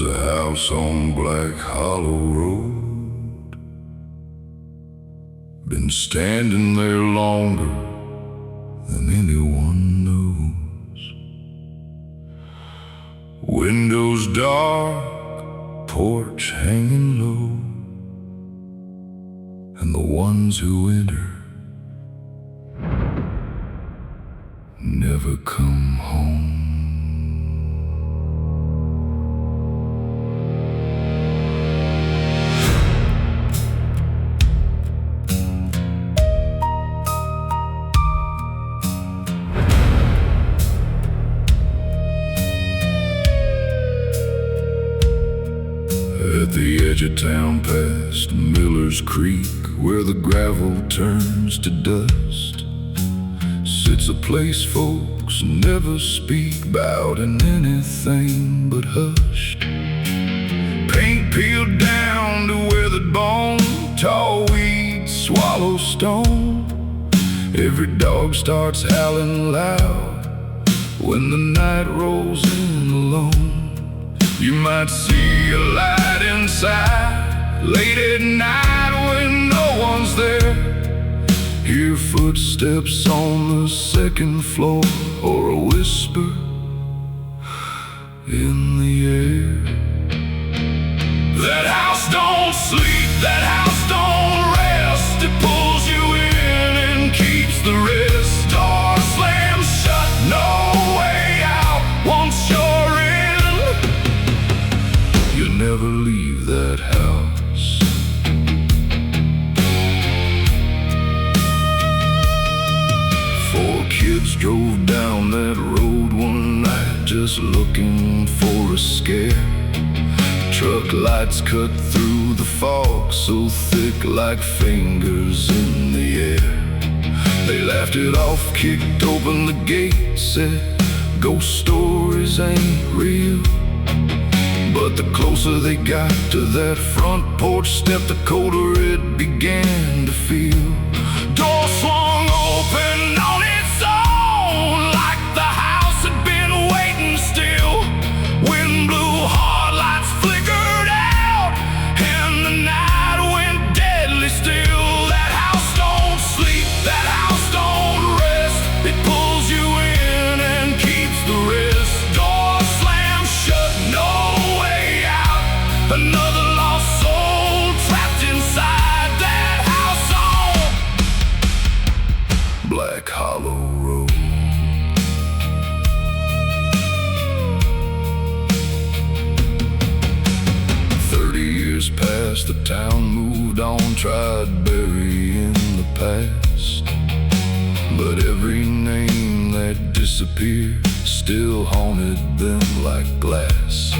a house on Black Hollow Road. Been standing there longer than anyone knows. Windows dark, porch hanging low, and the ones who enter never come home. At the edge of town past Miller's Creek, where the gravel turns to dust, sits a place folks never speak about in anything but hushed. Paint peeled down to weathered bone, tall weeds swallow stone. Every dog starts howling loud when the night rolls in alone. You might see a light inside late at night when no one's there. Hear footsteps on the second floor, or a whisper in the air. That house don't sleep, that house don't rest. It pulls you in and keeps the rest. Door slammed shut, no way out once you're in. You never leave that house. Four kids drove down that road one night just looking for a scare. Truck lights cut through the fog so thick like fingers in the air. They laughed it off, kicked open the gate, said ghost stories ain't real. But the closer they got to that front porch step, the colder it began to feel. Door swung open on its own, like the house had been waiting still. Wind blew hard, lights flickered out, and the night went deadly still. That house don't sleep, that house don't rest. It pulls you in and keeps the rest. Door slammed shut, no way out. Another lost soul trapped inside that house on Black Hollow Road. Past, the town moved on, tried burying the past. But every name that disappeared still haunted them like glass.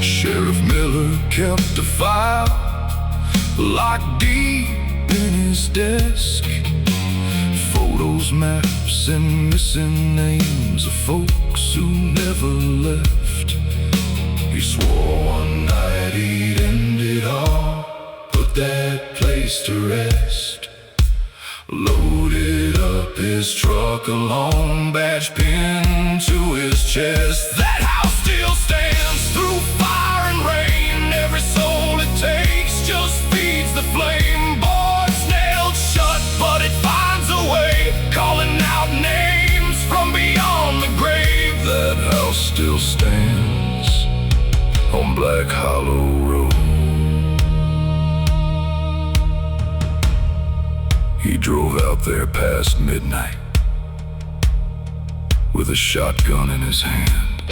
Sheriff Miller kept a file locked deep in his desk. Photos, maps, and missing names of folks who never left. He swore one night he'd end it all, put that place to rest. Loaded up his truck, a long badge pinned to his chest. That house still stands through fire and rain. Every soul it takes just feeds the flame. Boards nailed shut, but it finds a way, calling out names from beyond the grave. That house still stands on Black Hollow Road. He drove out there past midnight with a shotgun in his hand.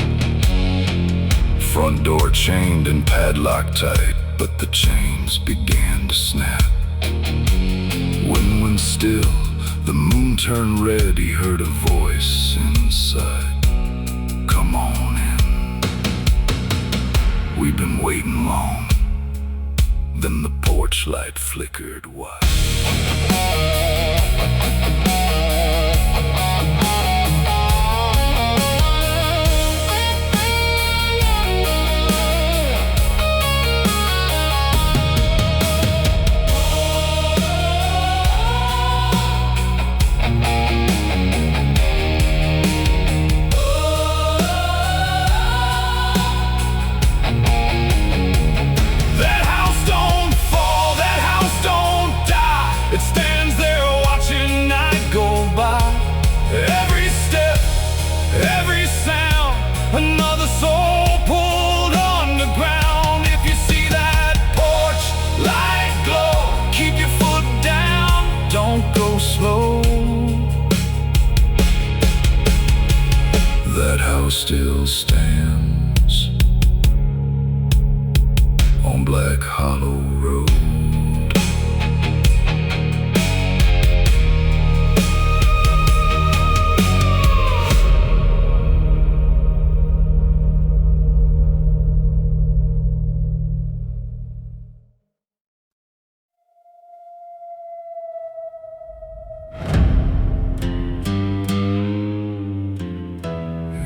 Front door chained and padlocked tight, but the chains began to snap. Wind went still, the moon turned red. He heard a voice inside. Come on in. We've been waiting long. Then the porch light flickered wide. still stands on Black Hollow Road.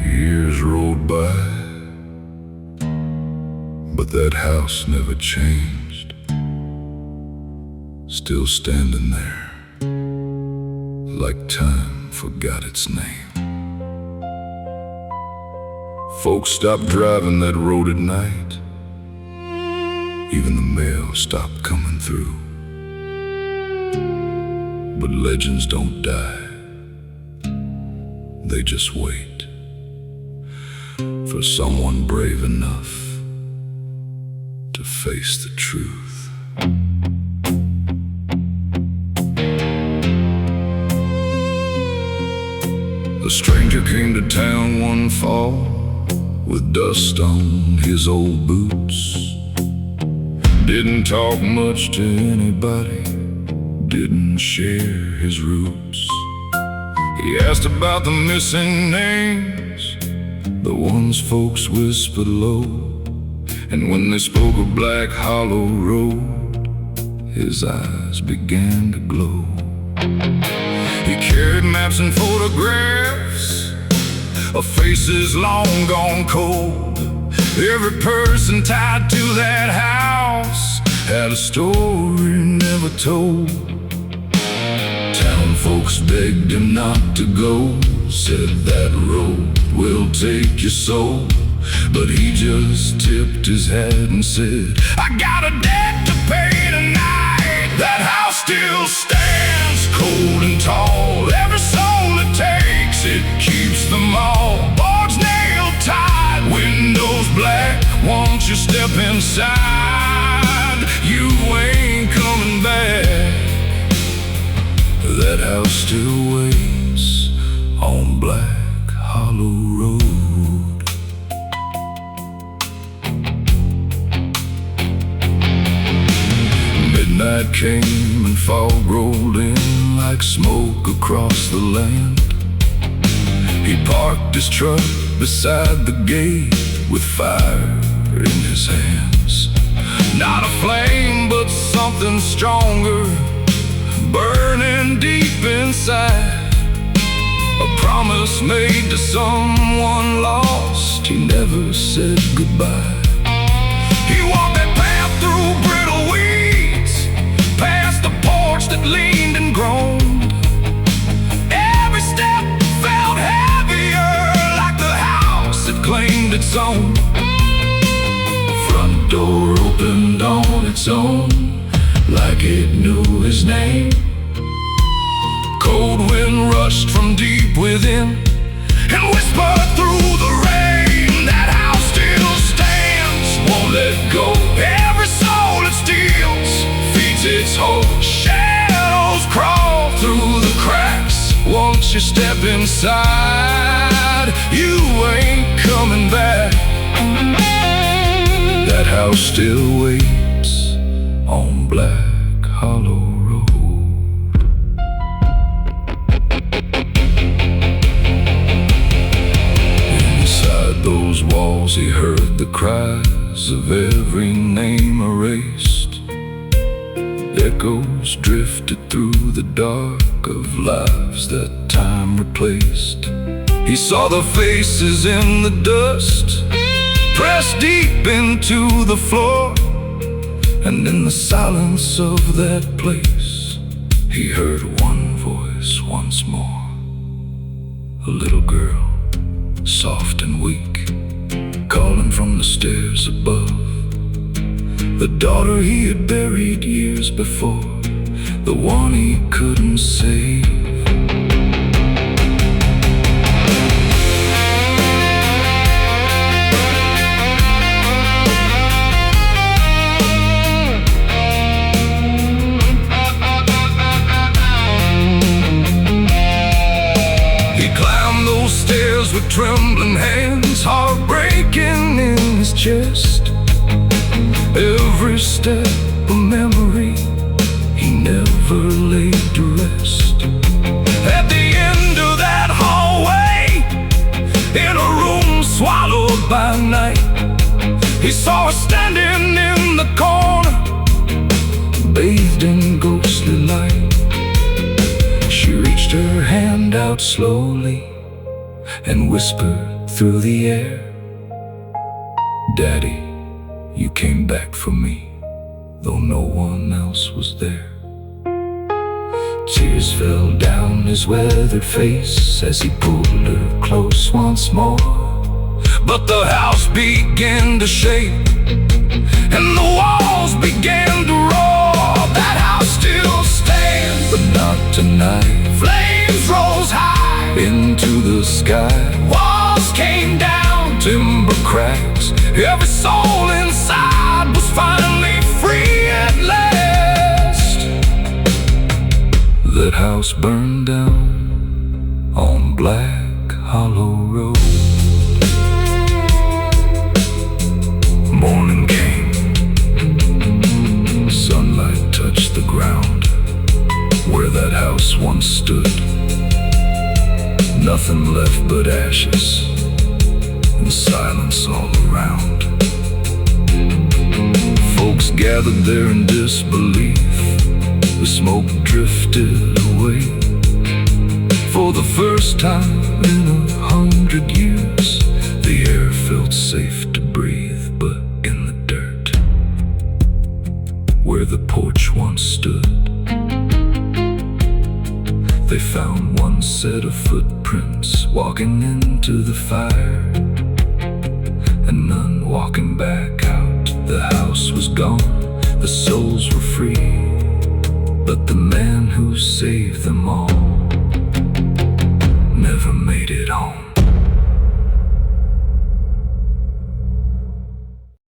Years rolled by, but that house never changed, still standing there, like time forgot its name. Folks stopped driving that road at night, even the mail stopped coming through. But legends don't die, they just wait for someone brave enough to face the truth. A stranger came to town one fall with dust on his old boots. Didn't talk much to anybody, didn't share his roots. He asked about the missing names, the ones folks whispered low, and when they spoke of Black Hollow Road, his eyes began to glow. He carried maps and photographs of faces long gone cold. Every person tied to that house had a story never told. Town folks begged him not to go, said that road will take your soul. But he just tipped his hat and said, I got a debt to pay tonight. That house still stands cold and tall. Every soul it takes, it keeps them all. Boards nailed tight, windows black. Once you step inside, you ain't coming back. That house still waits on Black Hollow Road. Midnight came and fog rolled in like smoke across the land. He parked his truck beside the gate with fire in his hands. Not a flame, but something stronger, burning deep inside. A promise made to someone lost, he never said goodbye. He walked that path through brittle weeds, past the porch that leaned and groaned. Every step felt heavier, like the house had claimed its own. The front door opened on its own, like it knew his name. Cold wind rushed from deep within and whispered through the rain. That house still stands, won't let go. Every soul it steals feeds its hope. Shadows crawl through the cracks. Once you step inside, you ain't coming back. That house still waits on Black Hollow Road. Inside those walls he heard the cries of every name erased. Echoes drifted through the dark of lives that time replaced. He saw the faces in the dust, pressed deep into the floor. And in the silence of that place, he heard one voice once more. A little girl, soft and weak, calling from the stairs above. The daughter he had buried years before, the one he couldn't save. with trembling hands, heart breaking in his chest. Every step a memory he never laid to rest. At the end of that hallway, in a room swallowed by night, he saw her standing in the corner, bathed in ghostly light. She reached her hand out slowly and whispered through the air, "Daddy, you came back for me, though no one else was there." Tears fell down his weathered face as he pulled her close once more. But the house began to shake and the walls began to roar. That house still stands, but not tonight. Flames rose high into the sky. Walls came down, timber cracks. Every soul inside was finally free at last. That house burned down on Black Hollow Road. Morning came, sunlight touched the ground where that house once stood. Nothing left but ashes and silence all around. Folks gathered there in disbelief. The smoke drifted away. For the first time in 100 years, the air felt safe to breathe. But in the dirt, where the porch once stood, they found one set of footprints walking into the fire, and none walking back out. The house was gone, the souls were free, but the man who saved them all never made it home.